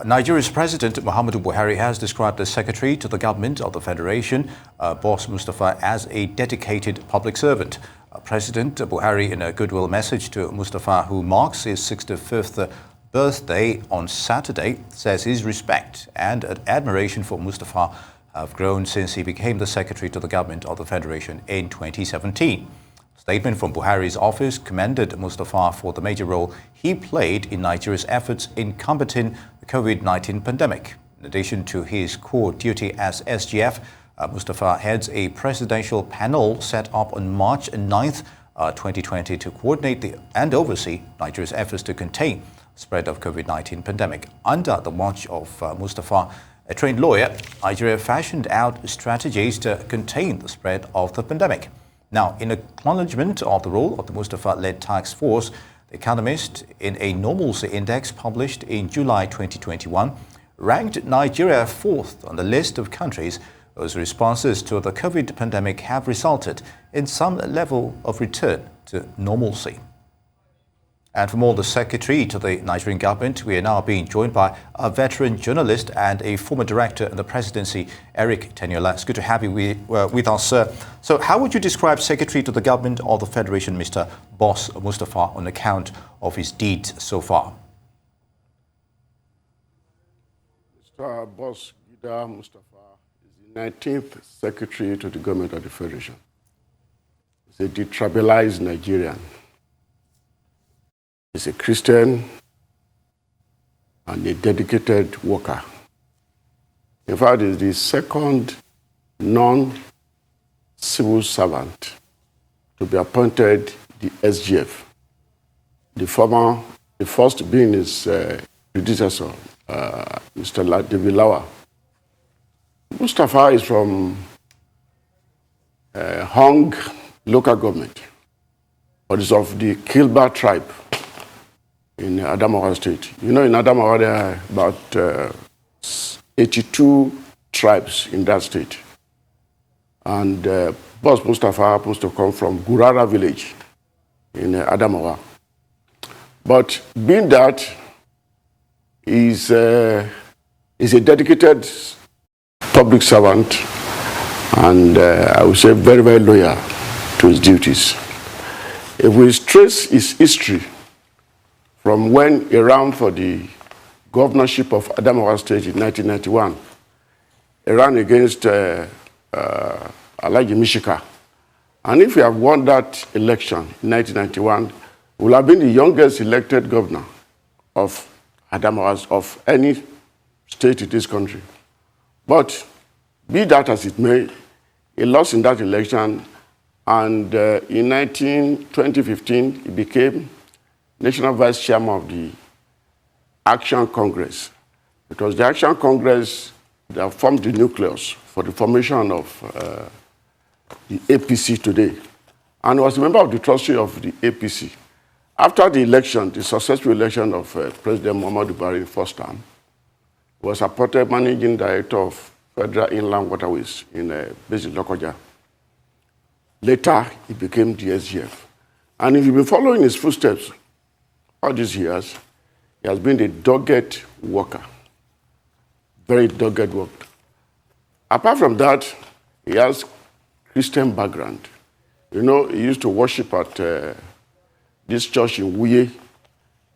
Nigeria's President Muhammadu Buhari has described the Secretary to the Government of the Federation, Boss Mustapha, as a dedicated public servant. President Buhari, in a goodwill message to Mustapha, who marks his 65th birthday on Saturday, says his respect and admiration for Mustapha have grown since he became the Secretary to the Government of the Federation in 2017. A statement from Buhari's office commended Mustapha for the major role he played in Nigeria's efforts in combating the COVID-19 pandemic. In addition to his core duty as SGF, Mustapha heads a presidential panel set up on March 9th, 2020 to coordinate and oversee Nigeria's efforts to contain the spread of COVID-19 pandemic. Under the watch of Mustapha, a trained lawyer, Nigeria fashioned out strategies to contain the spread of the pandemic. Now, in acknowledgement of the role of the Mustapha-led task force, The Economist, in a normalcy index published in July 2021, ranked Nigeria fourth on the list of countries whose responses to the COVID pandemic have resulted in some level of return to normalcy. And from all the Secretary to the Nigerian government, we are now being joined by a veteran journalist and a former director in the presidency, Eric Teniola. It's good to have you with us, sir. So how would you describe Secretary to the government of the Federation, Mr. Boss Mustapha, on account of his deeds so far? Mr. Boss Mustapha is the 19th Secretary to the government of the Federation. He's a detribalized Nigerian. He's a Christian and a dedicated worker. In fact, he's the second non-civil servant to be appointed the SGF. The first being his predecessor, Mr. David Lawa. Mustapha is from Hong local government, but is of the Kilba tribe in Adamawa State. You know, in Adamawa, there are about 82 tribes in that state. And Boss Mustapha happens to come from Gurara village in Adamawa. But being that, he's a dedicated public servant and I would say very, very loyal to his duties. If we trace his history from when he ran for the governorship of Adamawa State in 1991, he ran against Alhaji Mishika. And if he had won that election in 1991, he would have been the youngest elected governor of Adamawa, of any state in this country. But be that as it may, he lost in that election, and in 2015, he became National Vice Chairman of the Action Congress. It was the Action Congress that formed the nucleus for the formation of the APC today. And was a member of the trustee of the APC. After the election, the successful election of President Muhammadu Buhari in first term, was appointed Managing Director of Federal Inland Waterways based in Lokoja. Later, he became the SGF. And if you've been following his footsteps all these years, he has been a dogged worker, very dogged worker. Apart from that, he has Christian background. You know, he used to worship at this church in Wuye.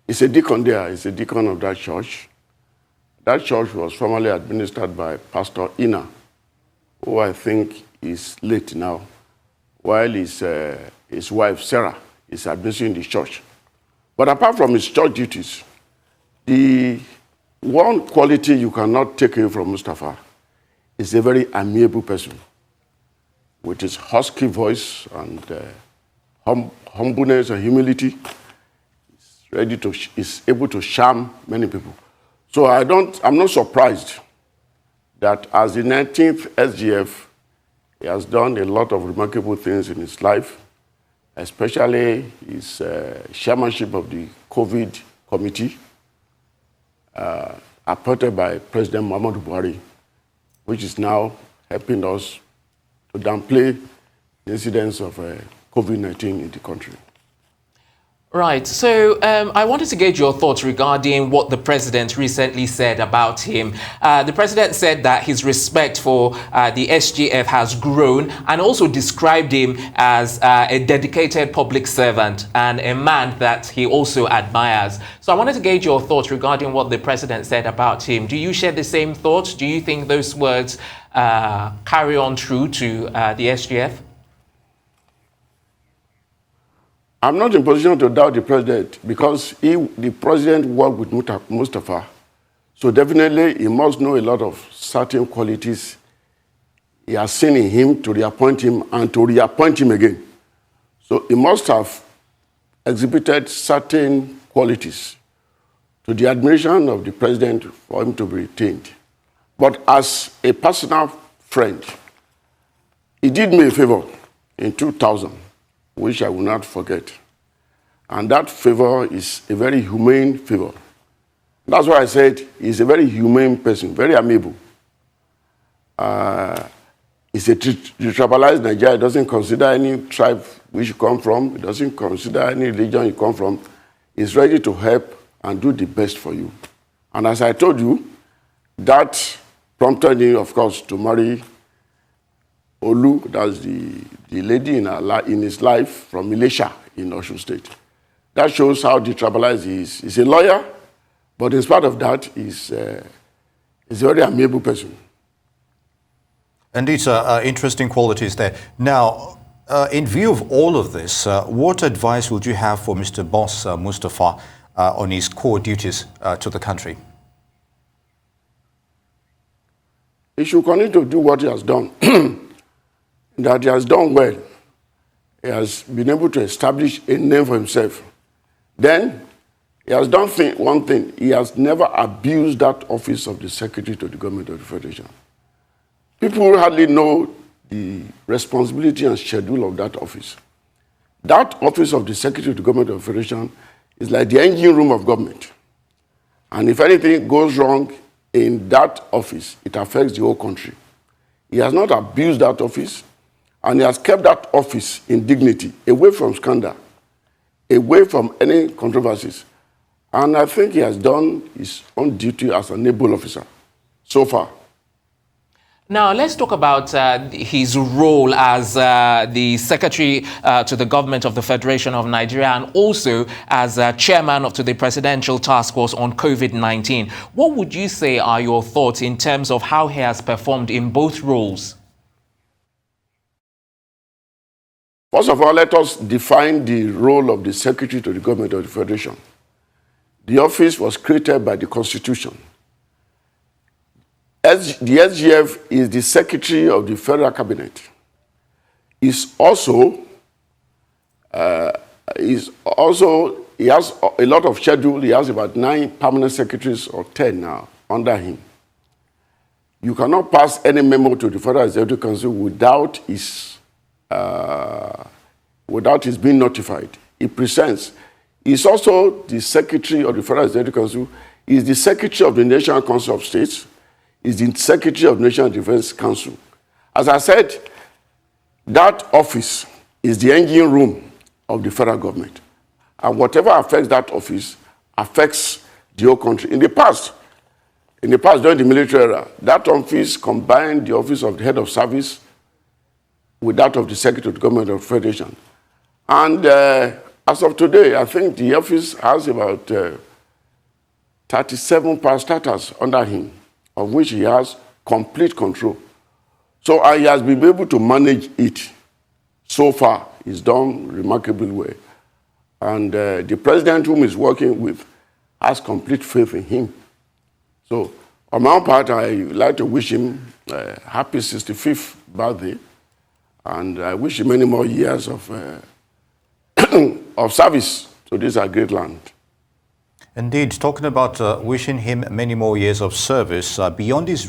He's a deacon there. He's a deacon of that church. That church was formerly administered by Pastor Ina, who I think is late now, while his wife, Sarah, is administering the church. But apart from his church duties, the one quality you cannot take away from Mustapha is a very amiable person with his husky voice and humbleness and humility. He's able to charm many people. So I'm not surprised that as the 19th SGF, he has done a lot of remarkable things in his life, especially his chairmanship of the COVID committee, appointed by President Muhammadu Buhari, which is now helping us to downplay the incidence of COVID-19 in the country. Right. So I wanted to gauge your thoughts regarding what the president recently said about him. The president said that his respect for the SGF has grown and also described him as a dedicated public servant and a man that he also admires. So I wanted to gauge your thoughts regarding what the president said about him. Do you share the same thoughts? Do you think those words carry on through to the SGF? I'm not in position to doubt the president because the president worked with Mustapha. So definitely he must know a lot of certain qualities he has seen in him to reappoint him and to reappoint him again. So he must have exhibited certain qualities to the admiration of the president for him to be retained. But as a personal friend, he did me a favor in 2000. Which I will not forget. And that favor is a very humane favor. That's why I said he's a very humane person, very amiable. He's a detribalized Nigeria. He doesn't consider any tribe which you come from. He doesn't consider any religion you come from. He's ready to help and do the best for you. And as I told you, that prompted him, of course, to marry Olu, that's the lady in his life from Elisha in Osun State. That shows how detribalized he is. He's a lawyer, but in spite of that, he's a very amiable person. And these are interesting qualities there. Now, in view of all of this, what advice would you have for Mr. Boss Mustapha on his core duties to the country? He should continue to do what he has done. That he has done well. He has been able to establish a name for himself. Then, he has done one thing. He has never abused that office of the Secretary to the Government of the Federation. People hardly know the responsibility and schedule of that office. That office of the Secretary to the Government of the Federation is like the engine room of government. And if anything goes wrong in that office, it affects the whole country. He has not abused that office. And he has kept that office in dignity, away from scandal, away from any controversies. And I think he has done his own duty as a naval officer so far. Now, let's talk about his role as the Secretary to the Government of the Federation of Nigeria and also as Chairman to the Presidential Task Force on COVID-19. What would you say are your thoughts in terms of how he has performed in both roles? First of all, let us define the role of the Secretary to the Government of the Federation. The office was created by the Constitution. The SGF is the Secretary of the Federal Cabinet. He has a lot of schedule. He has about 9 permanent secretaries or 10 now under him. You cannot pass any memo to the Federal Executive Council without his being notified. He presents. He's also the Secretary of the Federal Executive Council. He's the Secretary of the National Council of States. He's the Secretary of the National Defense Council. As I said, that office is the engine room of the federal government. And whatever affects that office affects the whole country. In the past, during the military era, that office combined the office of the head of service with that of the Secretary of the Government of the Federation. And as of today, I think the office has about 37 parastatals under him, of which he has complete control. So he has been able to manage it. So far, he's done remarkably well. And the president whom he's working with has complete faith in him. So on my own part, I would like to wish him a happy 65th birthday. And I wish him many more years of service to this our great land. Indeed, talking about wishing him many more years of service, beyond his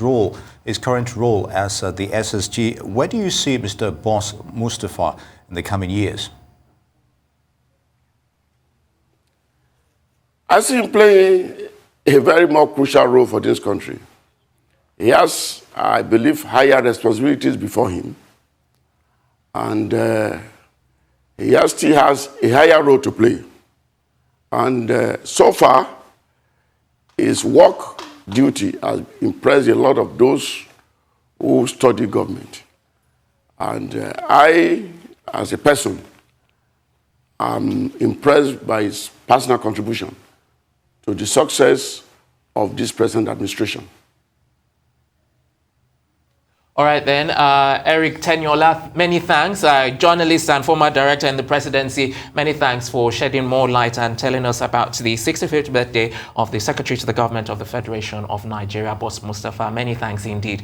current role as the SSG, where do you see Mr. Boss Mustapha in the coming years? I see him playing a very more crucial role for this country. He has, I believe, higher responsibilities before him. And he still has a higher role to play. And so far, his work duty has impressed a lot of those who study government. And I, as a person, am impressed by his personal contribution to the success of this present administration. All right then, Eric Teniola, many thanks. Journalist and former director in the presidency, many thanks for shedding more light and telling us about the 65th birthday of the Secretary to the Government of the Federation of Nigeria, Boss Mustapha. Many thanks indeed.